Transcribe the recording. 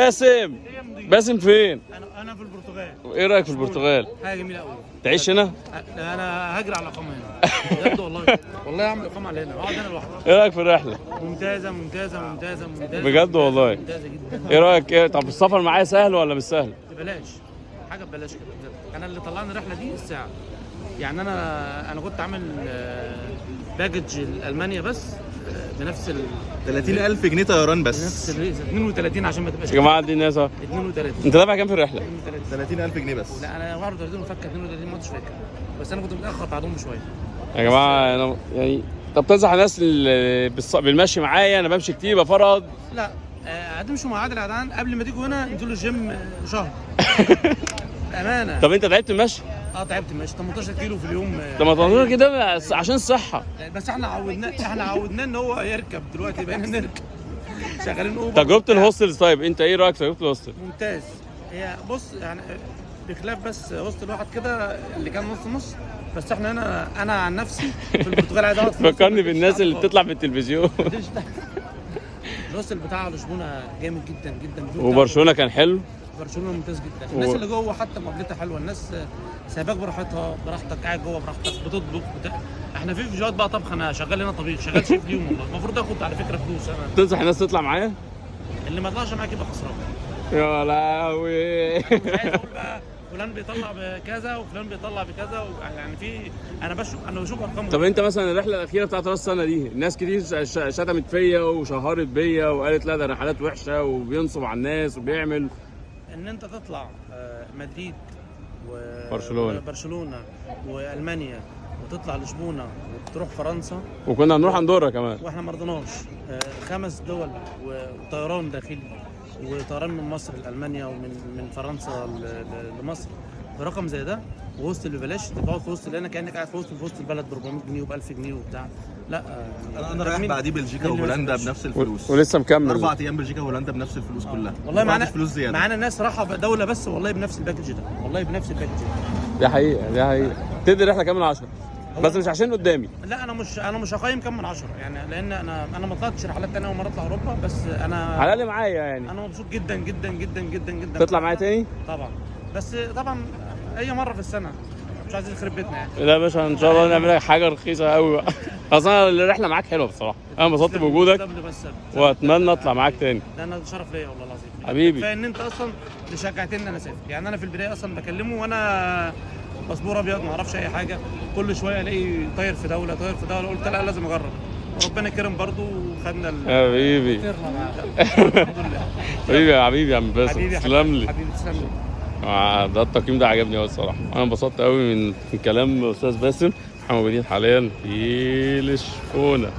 باسم باسم فين؟ انا في البرتغال. ايه رايك في البرتغال؟ حاجه جميله قوي. تعيش هنا؟ انا هاجر على اقامه هنا بجد والله. والله اعمل اقامه على هنا اقعد هنا لوحدي. ايه رايك في الرحله؟ ممتازه ممتازه ممتازه ممتازه بجد والله. ممتازه جدا. ايه رايك ايه؟ طب السفر معايا سهل ولا مش سهل؟ ببلاش، حاجه ببلاش كده بجد. انا اللي طلعني الرحله دي الساعه. يعني انا كنت عامل باكج المانيا بس بنفس 30,000 جنيه طيران بس. بنفس الريس 32 عشان ما تبقاش يا جماعه دي الناس 32. انت دافع كام في الرحله؟ 30,000 جنيه بس. لا انا 31 وفكه 32 ما كنتش فاكر، بس انا كنت متاخر بعدهم بشويه. يا جماعه انا يعني طب تنصح الناس اللي بالمشي معايا؟ انا بمشي كتير بفرض. لا هتمشوا مع عادل عدنان قبل ما تيجوا هنا انزلوا الجيم شهر. بامانه. طب انت تعبت المشي؟ تعبت ماشي 18 كيلو في اليوم. طب ما تنظر كده عشان الصحه. بس احنا عودناه ان هو يركب، دلوقتي بقينا نركب شغالين اوبر. تجربه الهوستلز، طيب انت ايه رايك في تجربه الهوستل؟ ممتاز. هي بص يعني بخلاف بس هوستل واحد كده اللي كان نص نص، بس احنا هنا انا عن نفسي في البرتغال عايز اقعد في فكرني بالناس اللي بتطلع في التلفزيون. الهوستل بتاع برشلونه جامد جدا جدا. وبرشلونه كان حلو. برشلونه ممتاز جدا. الناس اللي جوه حتى مقابلتها حلوه، الناس سايباك براحتك قاعد جوه براحتك بتطبخ احنا في فيديوهات بقى طبخ، انا شغال هنا طبيخ، شغال شيف اليوم والله. المفروض اخد على فكره فلوس. انا تنصح الناس تطلع معايا؟ اللي ما طلعش معاك يبقى خسران. يا لهوي. مش عايز اقول بقى فلان بيطلع بكذا وفلان بيطلع بكذا يعني انا بشوف ارقام. طب انت مثلا الرحله الاخيره بتاعت راس السنه دي الناس كتير شتمت فيا وشهرت بيا وقالت لا ده رحلات وحشه وبينصب على الناس وبيعمل. ان انت تطلع مدريد وبرشلونه والمانيا وتطلع لشبونه وتروح فرنسا، وكنا هنروح اندورا كمان واحنا ما رضيناش. 5 دول وطيران داخلي وطيران من مصر لالمانيا ومن فرنسا لمصر برقم زي ده، ووسط اللي ببلاش تقعد في وسط هنا كانك قاعد في وسط البلد ب 400 جنيه وب 1000 جنيه وبتاع. لا انا رايح بعديه بلجيكا وهولندا بنفس الفلوس. ولسه مكمل 4 ايام بلجيكا وهولندا بنفس الفلوس كلها. والله فلوس زياده. معانا ناس راحه دوله بس والله بنفس الباكج ده، والله بنفس الباكج ده. دي حقيقه تدي الرحله كام من 10 بس مش عشان قدامي. لا انا مش هقيم كام من 10 يعني، لان انا ما طلعتش رحلات ثانيه اول مره اطلع اوروبا، بس انا على الاقل معايا يعني. انا مبسوط جدا جدا جدا جدا جدا. تطلع معايا تاني؟ طبعا، بس طبعا اي مره في السنه، مش عايزين نخرب بيتنا يعني. لا يا باشا ان شاء الله نعمل حاجه رخيصه قوي بقى. اصلا الرحله معاك حلوه بصراحه، انا انبسطت بوجودك واتمنى اطلع معاك تاني. ده انا شرف ليا والله العظيم حبيبي. كفايه ان انت اصلا اللي شجعتني ان انا اسافر. يعني انا في البدايه اصلا بكلمه وانا باسبور ابيض ما اعرفش اي حاجه، كل شويه الاقي طاير في دوله قلت لا لازم اجرب، وربنا كرم برضه وخدنا حبيبي. الحمد لله. حبيبي يا حبيبي يا عم باسم، تسلم لي. حبيبي تسلم لي. ده التقييم ده عجبني قوي الصراحه، انا انبسطت قوي من كلام استاذ باسم. احنا موجودين حاليا في لشبونه.